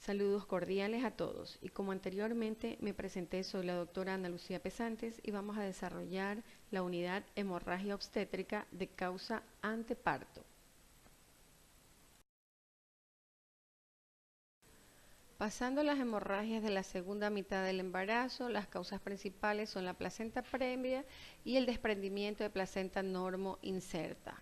Saludos cordiales a todos y como anteriormente me presenté, soy la doctora Ana Lucía Pesantes y vamos a desarrollar la unidad hemorragia obstétrica de causa anteparto. Pasando las hemorragias de la segunda mitad del embarazo, las causas principales son la placenta previa y el desprendimiento de placenta normo inserta.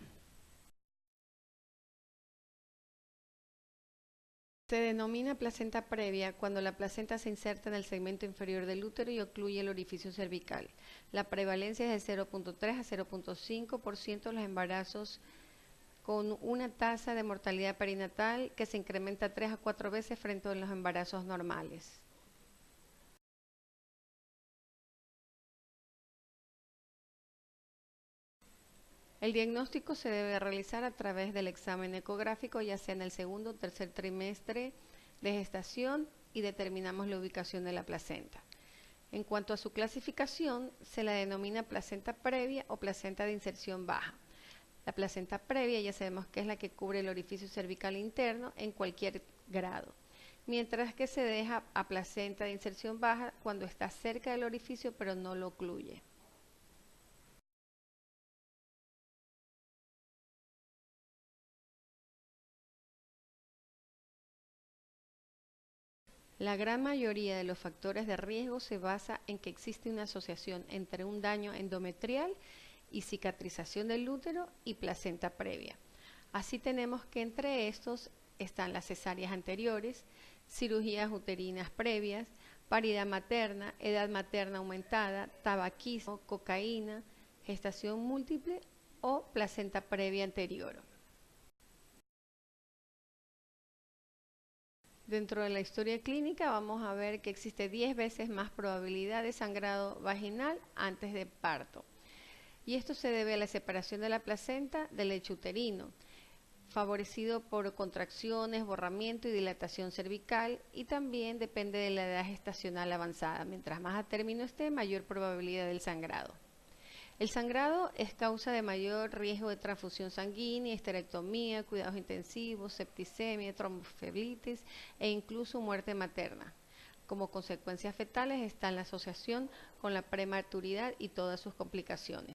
Se denomina placenta previa cuando la placenta se inserta en el segmento inferior del útero y ocluye el orificio cervical. La prevalencia es de 0.3 a 0.5% de los embarazos con una tasa de mortalidad perinatal que se incrementa 3 a 4 veces frente a los embarazos normales. El diagnóstico se debe realizar a través del examen ecográfico, ya sea en el segundo o tercer trimestre de gestación, y determinamos la ubicación de la placenta. En cuanto a su clasificación, se la denomina placenta previa o placenta de inserción baja. La placenta previa ya sabemos que es la que cubre el orificio cervical interno en cualquier grado, mientras que se deja a placenta de inserción baja cuando está cerca del orificio pero no lo ocluye. La gran mayoría de los factores de riesgo se basa en que existe una asociación entre un daño endometrial y cicatrización del útero y placenta previa. Así tenemos que entre estos están las cesáreas anteriores, cirugías uterinas previas, paridad materna, edad materna aumentada, tabaquismo, cocaína, gestación múltiple o placenta previa anterior. Dentro de la historia clínica vamos a ver que existe 10 veces más probabilidad de sangrado vaginal antes de parto. Y esto se debe a la separación de la placenta del lecho uterino, favorecido por contracciones, borramiento y dilatación cervical, y también depende de la edad gestacional avanzada. Mientras más a término esté, mayor probabilidad del sangrado. El sangrado es causa de mayor riesgo de transfusión sanguínea, histerectomía, cuidados intensivos, septicemia, tromboflebitis e incluso muerte materna. Como consecuencias fetales está la asociación con la prematuridad y todas sus complicaciones.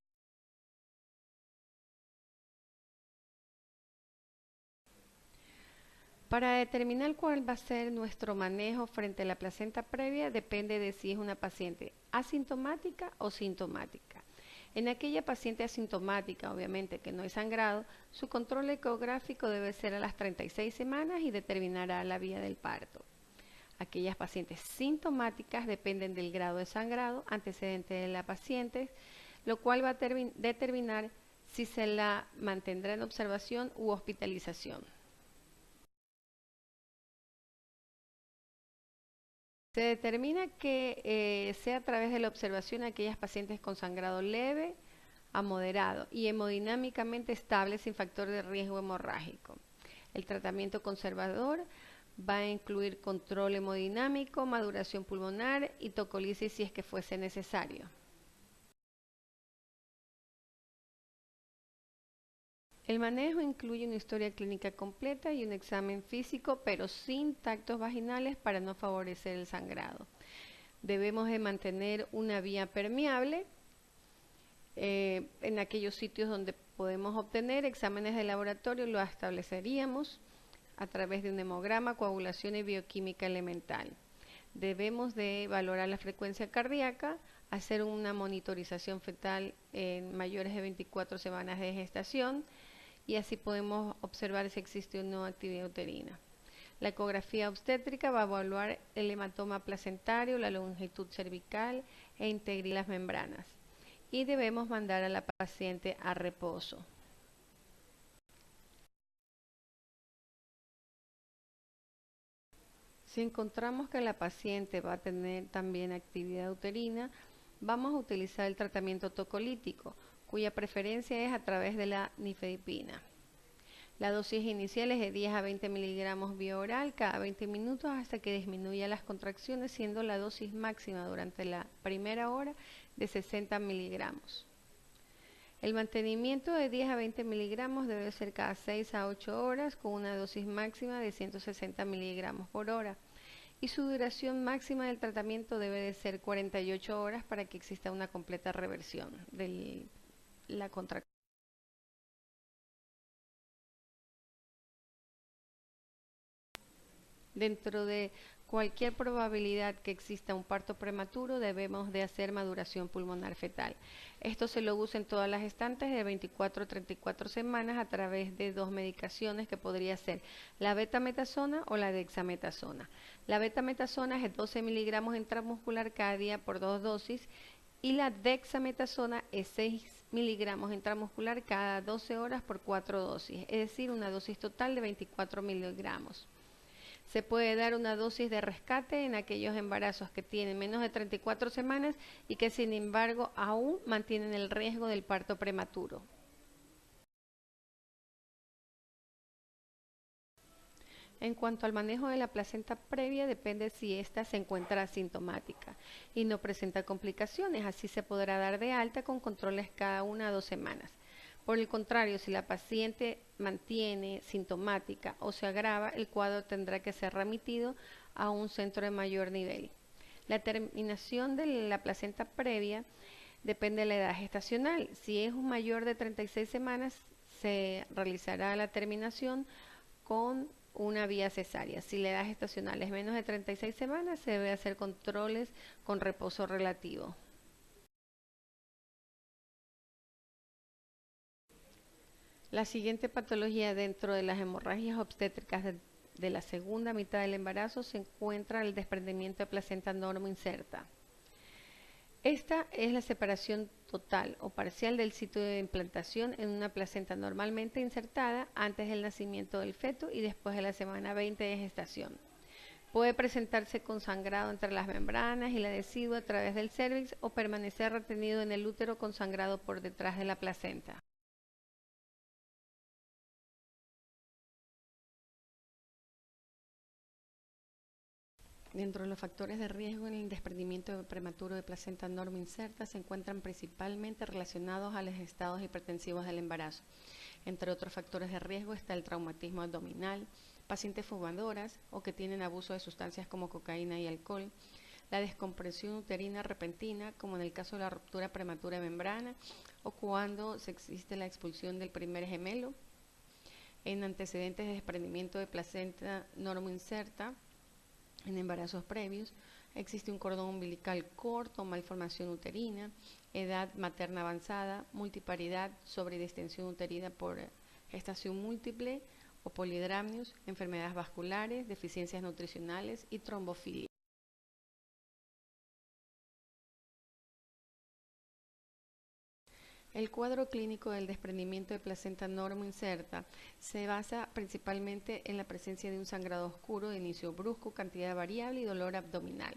Para determinar cuál va a ser nuestro manejo frente a la placenta previa depende de si es una paciente asintomática o sintomática. En aquella paciente asintomática, obviamente que no hay sangrado, su control ecográfico debe ser a las 36 semanas y determinará la vía del parto. Aquellas pacientes sintomáticas dependen del grado de sangrado antecedente de la paciente, lo cual va a determinar si se la mantendrá en observación u hospitalización. Se determina que sea a través de la observación de aquellas pacientes con sangrado leve a moderado y hemodinámicamente estable sin factor de riesgo hemorrágico. El tratamiento conservador va a incluir control hemodinámico, maduración pulmonar y tocolisis si es que fuese necesario. El manejo incluye una historia clínica completa y un examen físico, pero sin tactos vaginales para no favorecer el sangrado. Debemos de mantener una vía permeable en aquellos sitios donde podemos obtener exámenes de laboratorio, lo estableceríamos a través de un hemograma, coagulación y bioquímica elemental. Debemos de valorar la frecuencia cardíaca, hacer una monitorización fetal en mayores de 24 semanas de gestación y así podemos observar si existe o no actividad uterina. La ecografía obstétrica va a evaluar el hematoma placentario, la longitud cervical e integrar las membranas. Y debemos mandar a la paciente a reposo. Si encontramos que la paciente va a tener también actividad uterina, vamos a utilizar el tratamiento tocolítico, cuya preferencia es a través de la nifedipina. La dosis inicial es de 10 a 20 miligramos vía oral cada 20 minutos hasta que disminuya las contracciones, siendo la dosis máxima durante la primera hora de 60 miligramos. El mantenimiento de 10 a 20 miligramos debe ser cada 6 a 8 horas con una dosis máxima de 160 miligramos por hora. y su duración máxima del tratamiento debe de ser 48 horas para que exista una completa reversión de la contractura. Dentro de cualquier probabilidad que exista un parto prematuro, debemos de hacer maduración pulmonar fetal. Esto se lo usa en todas las gestantes de 24 a 34 semanas a través de dos medicaciones que podría ser la betametasona o la dexametasona. La betametasona es 12 miligramos intramuscular cada día por 2 dosis y la dexametasona es 6 miligramos intramuscular cada 12 horas por 4 dosis, es decir, una dosis total de 24 miligramos. Se puede dar una dosis de rescate en aquellos embarazos que tienen menos de 34 semanas y que sin embargo aún mantienen el riesgo del parto prematuro. En cuanto al manejo de la placenta previa, depende si ésta se encuentra asintomática y no presenta complicaciones. Así se podrá dar de alta con controles cada 1 a 2 semanas. Por el contrario, si la paciente mantiene sintomática o se agrava, el cuadro tendrá que ser remitido a un centro de mayor nivel. La terminación de la placenta previa depende de la edad gestacional. Si es un mayor de 36 semanas, se realizará la terminación con una vía cesárea. Si la edad gestacional es menos de 36 semanas, se debe hacer controles con reposo relativo. La siguiente patología dentro de las hemorragias obstétricas de la segunda mitad del embarazo se encuentra el desprendimiento de placenta normoinserta. Esta es la separación total o parcial del sitio de implantación en una placenta normalmente insertada antes del nacimiento del feto y después de la semana 20 de gestación. Puede presentarse con sangrado entre las membranas y la decidua a través del cérvix o permanecer retenido en el útero con sangrado por detrás de la placenta. Dentro de los factores de riesgo en el desprendimiento prematuro de placenta normoinserta se encuentran principalmente relacionados a los estados hipertensivos del embarazo. Entre otros factores de riesgo está el traumatismo abdominal, pacientes fumadoras o que tienen abuso de sustancias como cocaína y alcohol, la descompresión uterina repentina, como en el caso de la ruptura prematura de membrana o cuando se existe la expulsión del primer gemelo, en antecedentes de desprendimiento de placenta normoinserta, en embarazos previos, existe un cordón umbilical corto, malformación uterina, edad materna avanzada, multiparidad, sobredistensión uterina por gestación múltiple o polidramnios, enfermedades vasculares, deficiencias nutricionales y trombofilia. El cuadro clínico del desprendimiento de placenta normoinserta se basa principalmente en la presencia de un sangrado oscuro de inicio brusco, cantidad variable y dolor abdominal.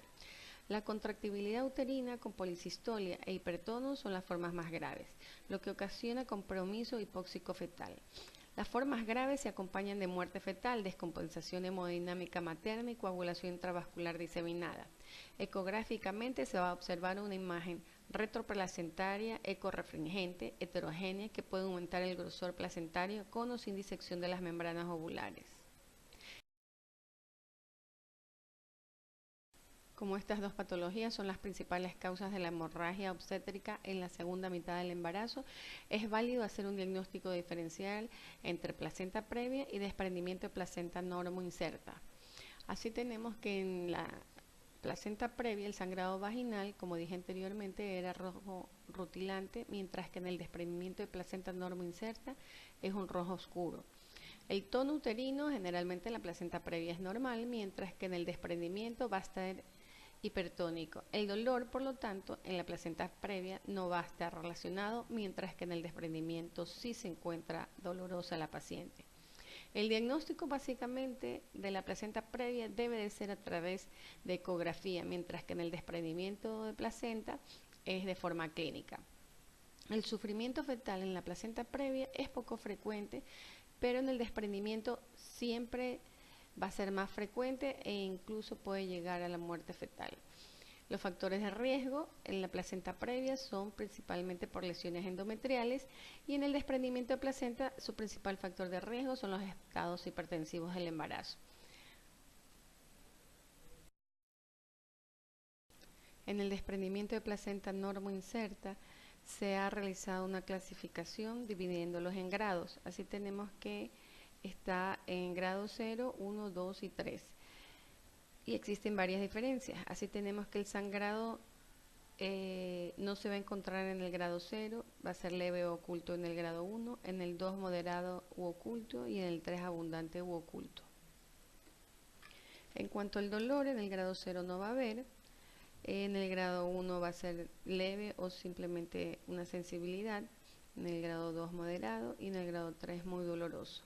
La contractibilidad uterina con policistolia e hipertono son las formas más graves, lo que ocasiona compromiso hipóxico fetal. Las formas graves se acompañan de muerte fetal, descompensación hemodinámica materna y coagulación intravascular diseminada. Ecográficamente se va a observar una imagen retroplacentaria ecorefringente heterogénea que puede aumentar el grosor placentario con o sin disección de las membranas ovulares. Como estas dos patologías son las principales causas de la hemorragia obstétrica en la segunda mitad del embarazo, es válido hacer un diagnóstico diferencial entre placenta previa y desprendimiento de placenta normoinserta. Así tenemos que en la placenta previa el sangrado vaginal, como dije anteriormente, era rojo rutilante, mientras que en el desprendimiento de placenta normoinserta es un rojo oscuro. El tono uterino generalmente en la placenta previa es normal, mientras que en el desprendimiento va a estar hipertónico. El dolor, por lo tanto, en la placenta previa no va a estar relacionado, mientras que en el desprendimiento sí se encuentra dolorosa la paciente. El diagnóstico básicamente de la placenta previa debe de ser a través de ecografía, mientras que en el desprendimiento de placenta es de forma clínica. El sufrimiento fetal en la placenta previa es poco frecuente, pero en el desprendimiento siempre va a ser más frecuente e incluso puede llegar a la muerte fetal. Los factores de riesgo en la placenta previa son principalmente por lesiones endometriales y en el desprendimiento de placenta su principal factor de riesgo son los estados hipertensivos del embarazo. En el desprendimiento de placenta normoinserta se ha realizado una clasificación dividiéndolos en grados. Así tenemos que está en grado 0, 1, 2 y 3. Y existen varias diferencias. Así tenemos que el sangrado no se va a encontrar en el grado 0, va a ser leve o oculto en el grado 1, en el 2 moderado u oculto y en el 3 abundante u oculto. En cuanto al dolor, en el grado 0 no va a haber, en el grado 1 va a ser leve o simplemente una sensibilidad, en el grado 2 moderado y en el grado 3 muy doloroso.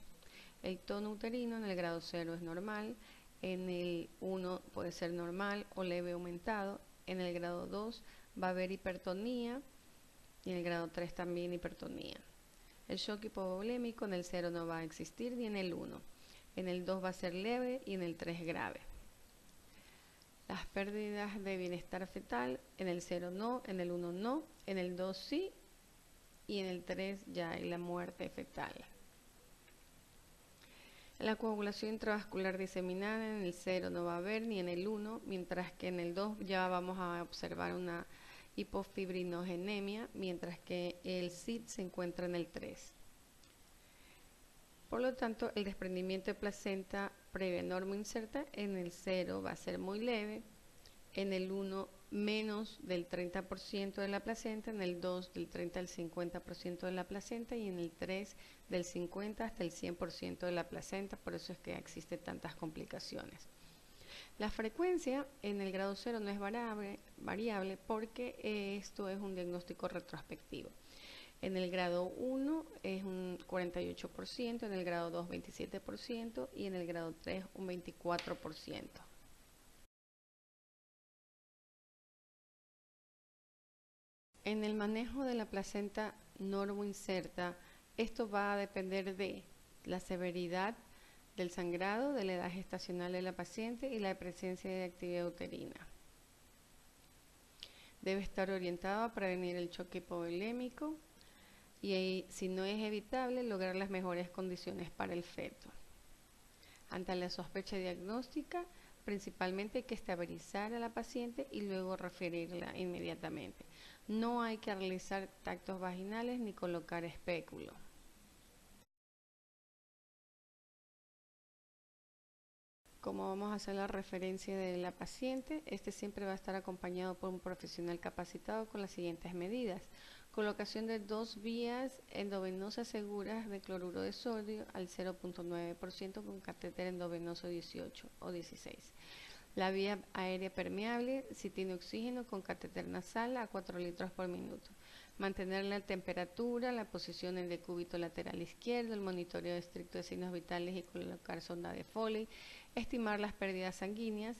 El tono uterino en el grado 0 es normal, en el 1 puede ser normal o leve aumentado, en el grado 2 va a haber hipertonía y en el grado 3 también hipertonía. El shock hipovolémico en el 0 no va a existir ni en el 1. En el 2 va a ser leve y en el 3 grave. Las pérdidas de bienestar fetal en el 0 no, en el 1 no, en el 2 sí y en el 3 ya hay la muerte fetal. La coagulación intravascular diseminada en el 0 no va a haber ni en el 1, mientras que en el 2 ya vamos a observar una hipofibrinogenemia, mientras que el SID se encuentra en el 3. Por lo tanto, el desprendimiento de placenta previa normoinserta en el 0 va a ser muy leve, en el 1 menos del 30% de la placenta, en el 2 del 30 al 50% de la placenta y en el 3 del 50 hasta el 100% de la placenta, por eso es que existen tantas complicaciones. La frecuencia en el grado 0 no es variable porque esto es un diagnóstico retrospectivo. En el grado 1 es un 48%, en el grado 2 27% y en el grado 3 un 24%. En el manejo de la placenta normoinserta, esto va a depender de la severidad del sangrado, de la edad gestacional de la paciente y la presencia de actividad uterina. Debe estar orientado a prevenir el choque hipovolémico y, si no es evitable, lograr las mejores condiciones para el feto. Ante la sospecha diagnóstica, principalmente hay que estabilizar a la paciente y luego referirla inmediatamente. No hay que realizar tactos vaginales ni colocar espéculo. Como vamos a hacer la referencia de la paciente, este siempre va a estar acompañado por un profesional capacitado con las siguientes medidas. Colocación de 2 vías endovenosas seguras de cloruro de sodio al 0.9% con catéter endovenoso 18 o 16. La vía aérea permeable, si tiene oxígeno, con catéter nasal a 4 litros por minuto. Mantener la temperatura, la posición en el decúbito lateral izquierdo, el monitoreo estricto de signos vitales y colocar sonda de Foley. Estimar las pérdidas sanguíneas.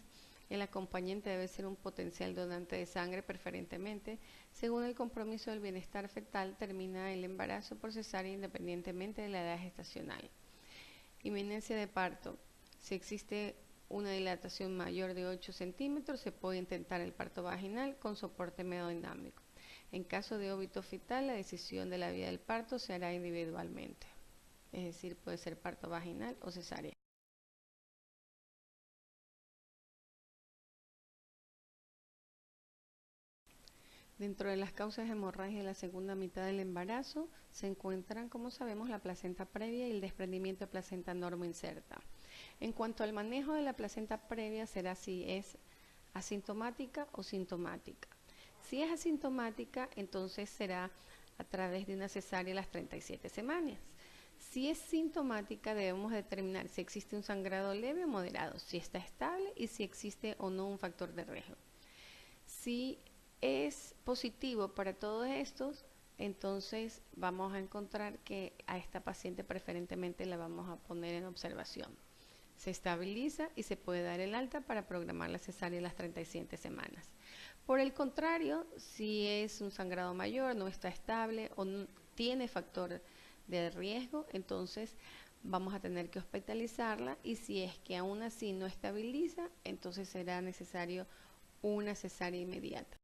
El acompañante debe ser un potencial donante de sangre preferentemente. Según el compromiso del bienestar fetal, termina el embarazo por cesárea independientemente de la edad gestacional. Inminencia de parto. Si existe una dilatación mayor de 8 centímetros, se puede intentar el parto vaginal con soporte hemodinámico. En caso de óbito fetal, la decisión de la vía del parto se hará individualmente. Es decir, puede ser parto vaginal o cesárea. Dentro de las causas de hemorragia de la segunda mitad del embarazo se encuentran, como sabemos, la placenta previa y el desprendimiento de placenta normoinserta. En cuanto al manejo de la placenta previa, será si es asintomática o sintomática. Si es asintomática, entonces será a través de una cesárea a las 37 semanas. Si es sintomática, debemos determinar si existe un sangrado leve o moderado, si está estable y si existe o no un factor de riesgo. Si es positivo para todos estos, entonces vamos a encontrar que a esta paciente preferentemente la vamos a poner en observación. Se estabiliza y se puede dar el alta para programar la cesárea a las 37 semanas. Por el contrario, si es un sangrado mayor, no está estable o no tiene factor de riesgo, entonces vamos a tener que hospitalizarla y si es que aún así no estabiliza, entonces será necesario una cesárea inmediata.